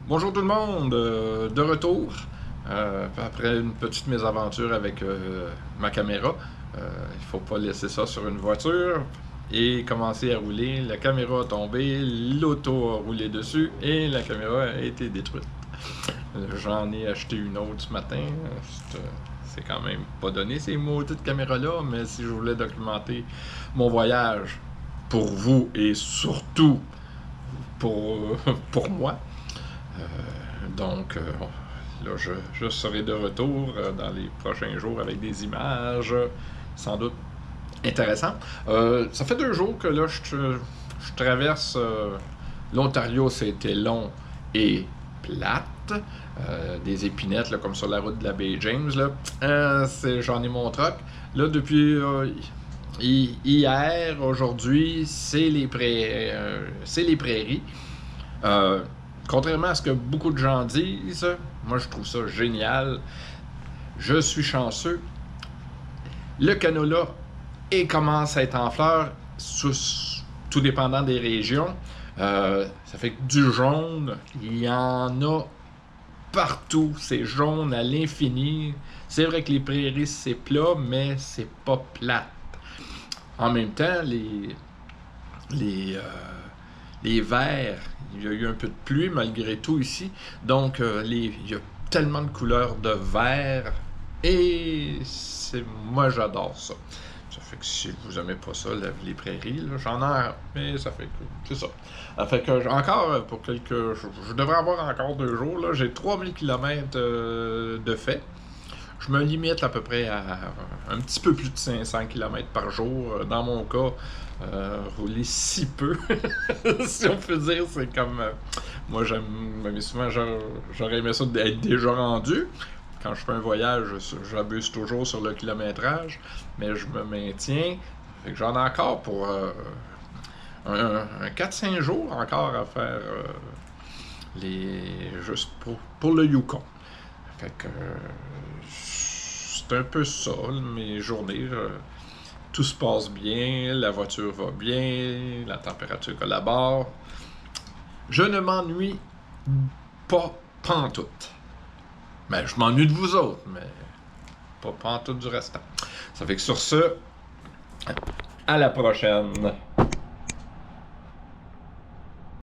Bonjour tout le monde, de retour après une petite mésaventure avec ma caméra. Il faut pas laisser ça sur une voiture et commencer à rouler. La caméra a tombé, l'auto a roulé dessus et la caméra a été détruite. J'en ai acheté une autre ce matin. C'est quand même pas donné ces maudites caméras-là, mais si je voulais documenter mon voyage pour vous et surtout pour moi, donc, là, je serai de retour dans les prochains jours avec des images, sans doute intéressantes. Ça fait 2 jours que là, je traverse l'Ontario, c'était long et plate. Des épinettes, là, comme sur la route de la baie James. Là. J'en ai mon truck. Là, depuis hier, aujourd'hui, c'est les prairies. Euh, Contrairement à ce que beaucoup de gens disent, moi je trouve ça génial. Je suis chanceux. Le canola commence à être en fleurs, tout dépendant des régions. Ça fait que du jaune, il y en a partout. C'est jaune à l'infini. C'est vrai que les prairies c'est plat, mais c'est pas plate. En même temps, les verts, il y a eu un peu de pluie malgré tout ici, donc il y a tellement de couleurs de vert et moi j'adore ça. Ça fait que si vous aimez pas ça, les prairies, là, j'en ai, mais ça fait que c'est ça. Ça fait que encore pour je devrais avoir encore 2 jours, là, j'ai 3000 km de fait. Je me limite à peu près à un petit peu plus de 500 km par jour. Dans mon cas, rouler si peu, si on peut dire, c'est comme... moi, mais souvent, j'aurais aimé ça d'être déjà rendu. Quand je fais un voyage, j'abuse toujours sur le kilométrage, mais je me maintiens. Fait que j'en ai encore pour un 4-5 jours encore à faire juste pour le Yukon. Fait que c'est un peu ça, mes journées. Tout se passe bien, la voiture va bien, la température collabore. Je ne m'ennuie pas pantoute. Mais je m'ennuie de vous autres, mais pas pantoute du restant. Ça fait que sur ce, à la prochaine.